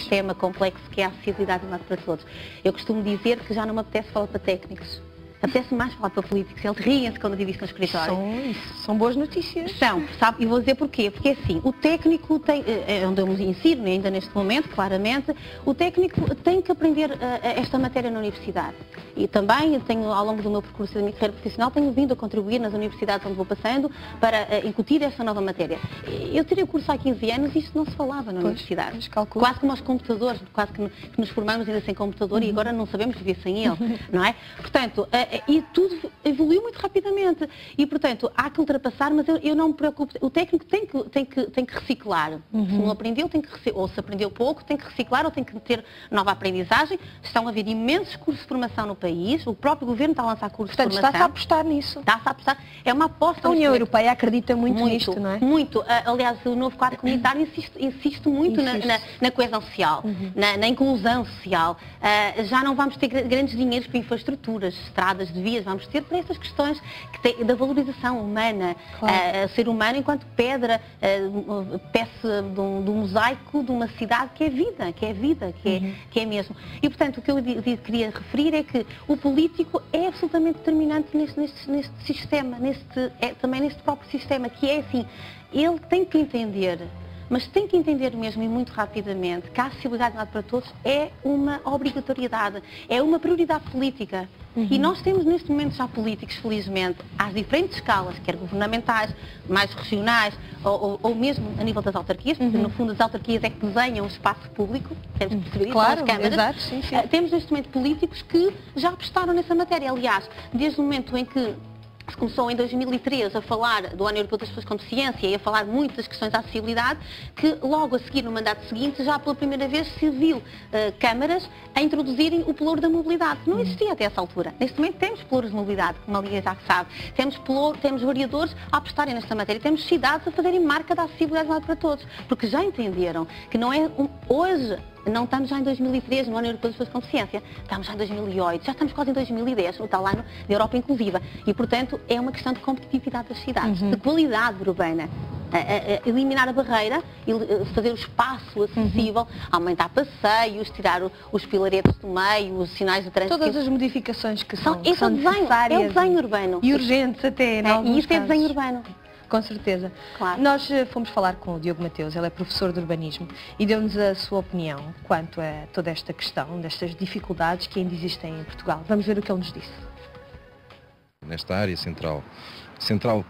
sistema complexo que é a acessibilidade para todos. Eu costumo dizer que já não me apetece falar para técnicos. Apetece mais falar para políticos, eles riem-se quando eu digo isto no escritório. São boas notícias. São, sabe? E vou dizer porquê. Porque assim, o técnico tem, onde eu me insiro, ainda neste momento, claramente, o técnico tem que aprender esta matéria na universidade. E também tenho, ao longo do meu percurso da minha carreira profissional, tenho vindo a contribuir nas universidades onde vou passando para incutir esta nova matéria. Eu tirei o curso há 15 anos e isto não se falava na universidade. Quase como aos computadores, quase que nos formamos ainda sem computador e agora não sabemos viver sem ele, não é? Portanto, e tudo evoluiu muito rapidamente e, portanto, há que ultrapassar, mas eu não me preocupo. O técnico tem que reciclar. Se não aprendeu, ou se aprendeu pouco, tem que reciclar ou tem que ter nova aprendizagem. Estão a haver imensos cursos de formação no país, o próprio governo está a lançar cursos de formação. Portanto, está-se a apostar nisso. Está-se a apostar. É uma aposta. A União Europeia acredita muito nisto, não é? Muito. Aliás, o novo quadro comunitário insiste muito na coesão social, na inclusão social. Já não vamos ter grandes dinheiros para infraestruturas, estradas, de vias, vamos ter para essas questões da valorização humana, ser humano enquanto pedra, peça do mosaico de uma cidade que é vida, que é mesmo. E, portanto, o que eu queria referir é que o político é absolutamente determinante neste sistema, também neste próprio sistema, que é assim, ele tem que entender, mas tem que entender mesmo e muito rapidamente que a acessibilidade para todos é uma obrigatoriedade, é uma prioridade política. E nós temos neste momento já políticos, felizmente, às diferentes escalas, quer governamentais, mais regionais, ou mesmo a nível das autarquias, porque no fundo as autarquias é que desenham o espaço público, temos que perceber isso, as câmaras. Exato, sim. Temos neste momento políticos que já apostaram nessa matéria. Aliás, desde o momento em que se começou em 2013 a falar do Ano Europeu das Pessoas com Deficiência e a falar muito das questões da acessibilidade, que logo a seguir, no mandato seguinte, já pela primeira vez se viu câmaras a introduzirem o pelouro da mobilidade. Não existia até essa altura. Neste momento temos pelouros de mobilidade, como a Maria já sabe. Temos variadores a apostarem nesta matéria. Temos cidades a fazerem marca da acessibilidade para todos. Porque já entenderam que não é hoje. Não estamos já em 2013, no Ano Europeu das Pessoas com Deficiência, estamos já em 2008, já estamos quase em 2010, o tal ano da Europa Inclusiva. E, portanto, é uma questão de competitividade das cidades, de qualidade urbana. Eliminar a barreira, fazer o espaço acessível, aumentar passeios, tirar os pilaretes do meio, os sinais de trânsito. Todas as modificações que são necessárias. É o desenho urbano. E urgentes até, E isso é desenho urbano. Com certeza. Claro. Nós fomos falar com o Diogo Mateus, ele é professor de urbanismo e deu-nos a sua opinião quanto a toda esta questão, destas dificuldades que ainda existem em Portugal. Vamos ver o que ele nos disse. Nesta área central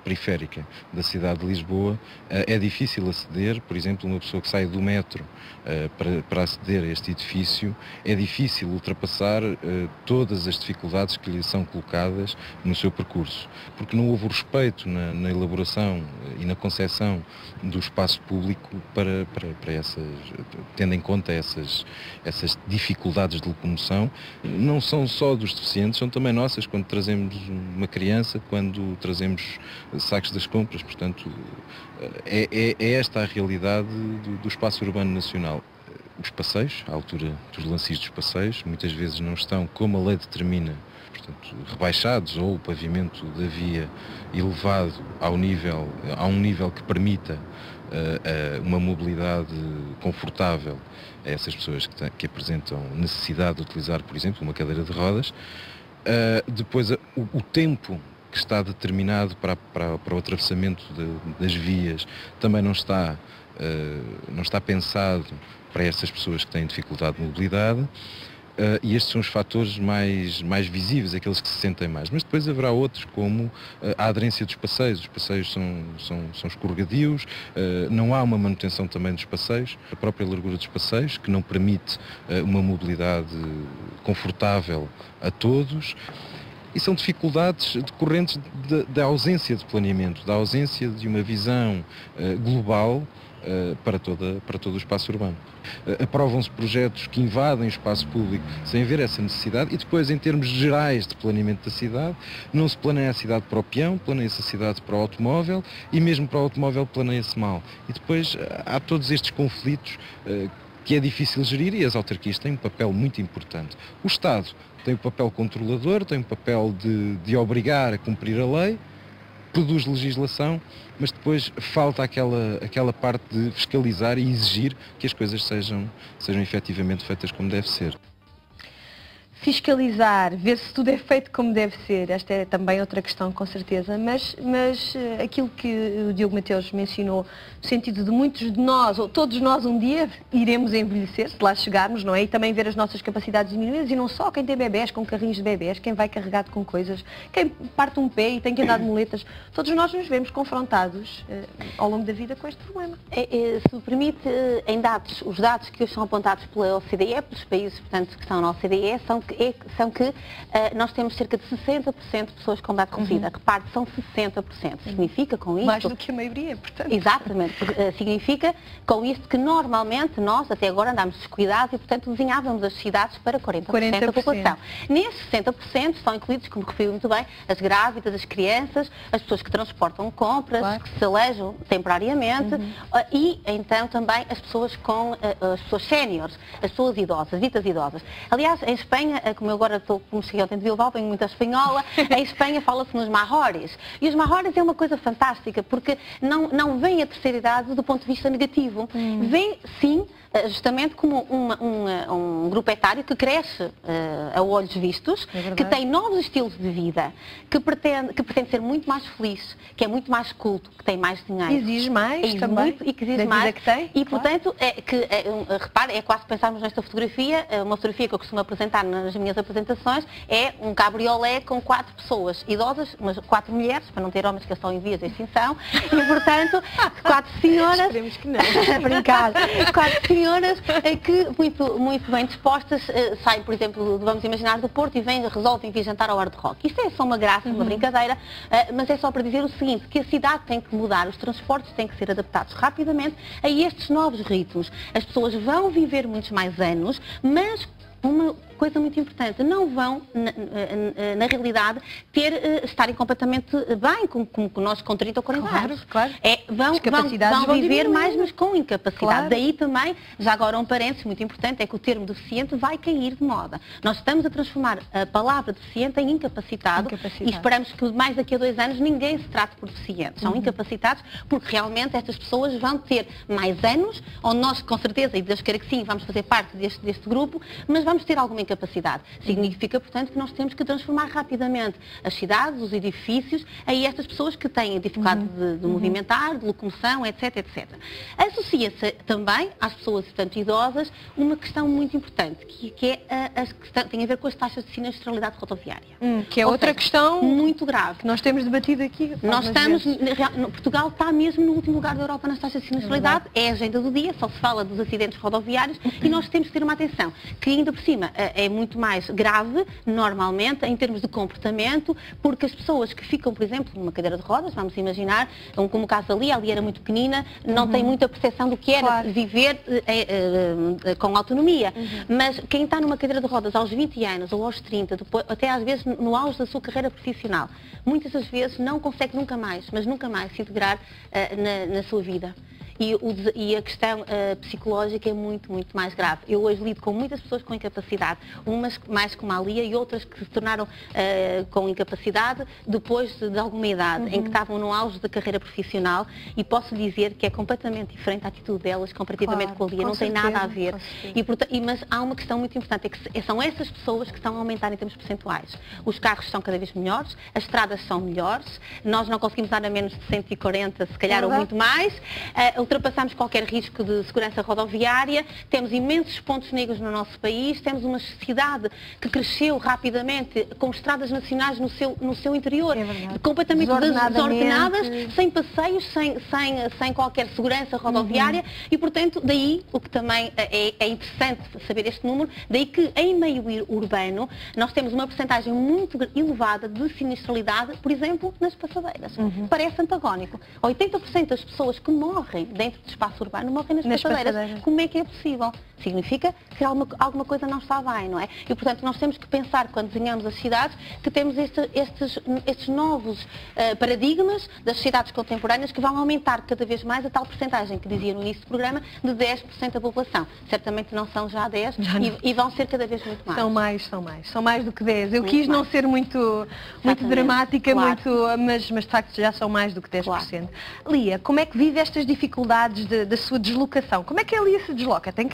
periférica da cidade de Lisboa, é difícil aceder, por exemplo, uma pessoa que sai do metro para aceder a este edifício, é difícil ultrapassar todas as dificuldades que lhe são colocadas no seu percurso, porque não houve o respeito na elaboração e na concepção do espaço público para essas, tendo em conta essas dificuldades de locomoção, não são só dos deficientes, são também nossas, quando trazemos uma criança, quando trazemos sacos das compras. Portanto, é esta a realidade do espaço urbano nacional. Os passeios, à altura dos lancios dos passeios, muitas vezes não estão como a lei determina, portanto, rebaixados, ou o pavimento da via elevado a um nível que permita uma mobilidade confortável a essas pessoas que apresentam necessidade de utilizar, por exemplo, uma cadeira de rodas. Depois, o tempo que está determinado para o atravessamento das vias também não está pensado para essas pessoas que têm dificuldade de mobilidade. E estes são os fatores mais visíveis, aqueles que se sentem mais. Mas depois haverá outros, como a aderência dos passeios. Os passeios são escorregadios, não há uma manutenção também dos passeios, a própria largura dos passeios, que não permite uma mobilidade confortável a todos. E são dificuldades decorrentes da ausência de planeamento, da ausência de uma visão global para todo o espaço urbano. Aprovam-se projetos que invadem o espaço público sem haver essa necessidade e depois, em termos gerais de planeamento da cidade, não se planeia a cidade para o peão, planeia-se a cidade para o automóvel e mesmo para o automóvel planeia-se mal. E depois há todos estes conflitos que é difícil gerir e as autarquias têm um papel muito importante. O Estado tem o papel controlador, tem o papel de obrigar a cumprir a lei, produz legislação, mas depois falta aquela parte de fiscalizar e exigir que as coisas sejam efetivamente feitas como deve ser. Fiscalizar, ver se tudo é feito como deve ser, esta é também outra questão, com certeza, mas aquilo que o Diogo Mateus mencionou, no sentido de muitos de nós, ou todos nós um dia, iremos envelhecer, se lá chegarmos, não é? E também ver as nossas capacidades diminuídas, e não só quem tem bebés, com carrinhos de bebés, quem vai carregado com coisas, quem parte um pé e tem que andar de muletas, todos nós nos vemos confrontados ao longo da vida com este problema. Se me permite, em dados, os dados que hoje são apontados pela OCDE, pelos países, portanto, que estão na OCDE, são que nós temos cerca de 60% de pessoas com idade reduzida. Repare, são 60%. Significa com isto... Mais do que a maioria, portanto. Exatamente. Significa com isto que normalmente nós, até agora, andámos descuidados e, portanto, desenhávamos as cidades para 40% da população. Nesses 60% estão incluídos, como referiu muito bem, as grávidas, as crianças, as pessoas que transportam compras, claro, que se alejam temporariamente e, então, também as pessoas séniores, as pessoas idosas, ditas idosas. Aliás, em Espanha, como eu agora estou, como cheguei ontem de Bilbao, tenho muita espanhola, em Espanha fala-se nos majores. E os majores é uma coisa fantástica, porque não vem a terceira idade do ponto de vista negativo. Vem, sim, justamente como um grupo etário que cresce a olhos vistos, que tem novos estilos de vida, que pretende ser muito mais feliz, que é muito mais culto, que tem mais dinheiro. Exige mais também. E que exige mais. Que tem, e, portanto, repare, é quase pensarmos nesta fotografia, uma fotografia que eu costumo apresentar nas minhas apresentações, é um cabriolé com 4 pessoas idosas, mas 4 mulheres, para não ter homens que estão em vias de extinção, e, portanto, 4 senhoras... Esperemos que não. Brincar. 4 senhoras que, muito bem dispostas, saem, por exemplo, vamos imaginar, do Porto e resolvem vir jantar ao Hard Rock. Isto é só uma graça, uma brincadeira, mas é só para dizer o seguinte, que a cidade tem que mudar, os transportes têm que ser adaptados rapidamente a estes novos ritmos. As pessoas vão viver muitos mais anos, mas uma coisa muito importante, não vão, na realidade, estarem completamente bem, como nós com 30 ou 40 anos. Claro. Vão viver mais, mas com incapacidade. Claro. Daí também, já agora um parênteses muito importante, é que o termo deficiente vai cair de moda. Nós estamos a transformar a palavra deficiente em incapacitado e esperamos que mais daqui a 2 anos ninguém se trate por deficientes. São incapacitados porque realmente estas pessoas vão ter mais anos, onde nós, com certeza, e Deus queira que sim, vamos fazer parte deste grupo, mas vamos ter alguma incapacidade. Significa, portanto, que nós temos que transformar rapidamente as cidades, os edifícios, a estas pessoas que têm dificuldade de movimentar, de locomoção, etc, etc. Associa-se também às pessoas, portanto, idosas, uma questão muito importante, que tem a ver com as taxas de sinistralidade rodoviária. Que é outra questão muito grave. Que nós temos debatido aqui. Portugal está mesmo no último lugar da Europa nas taxas de sinistralidade, é a agenda do dia, só se fala dos acidentes rodoviários e nós temos que ter uma atenção, que ainda por cima é muito mais grave, normalmente, em termos de comportamento, porque as pessoas que ficam, por exemplo, numa cadeira de rodas, vamos imaginar, como o caso ali era muito pequenina, não tem muita percepção do que era viver com autonomia. Mas quem está numa cadeira de rodas aos 20 anos ou aos 30, depois, até às vezes no auge da sua carreira profissional, muitas das vezes não consegue nunca mais se integrar na sua vida. E a questão psicológica é muito, muito mais grave. Eu hoje lido com muitas pessoas com incapacidade, umas mais como a Lia e outras que se tornaram com incapacidade depois de alguma idade, em que estavam no auge da carreira profissional, e posso dizer que é completamente diferente a atitude delas comparativamente com a Lia, não tem nada a ver. Mas há uma questão muito importante, é que são essas pessoas que estão a aumentar em termos percentuais. Os carros são cada vez melhores, as estradas são melhores, nós não conseguimos dar a menos de 140, se calhar, ou muito mais. Ultrapassamos qualquer risco de segurança rodoviária, temos imensos pontos negros no nosso país, temos uma cidade que cresceu rapidamente, com estradas nacionais no seu interior, completamente desordenadas, sem passeios, sem qualquer segurança rodoviária e, portanto, daí o que também é interessante saber este número, daí que em meio urbano nós temos uma percentagem muito elevada de sinistralidade, por exemplo, nas passadeiras. Parece antagónico. 80% das pessoas que morrem dentro do espaço urbano morrem nas passadeiras. Como é que é possível? Significa que alguma coisa não está bem, não é? E, portanto, nós temos que pensar, quando desenhamos as cidades, que temos estes novos paradigmas das cidades contemporâneas que vão aumentar cada vez mais a tal percentagem que dizia no início do programa, de 10% da população. Certamente não são já 10 e vão ser cada vez muito mais. São mais do que 10. Eu quis não ser muito dramática, mas de facto já são mais do que 10%. Claro. Lia, como é que vive estas dificuldades da sua deslocação? Como é que a Lia se desloca? Tem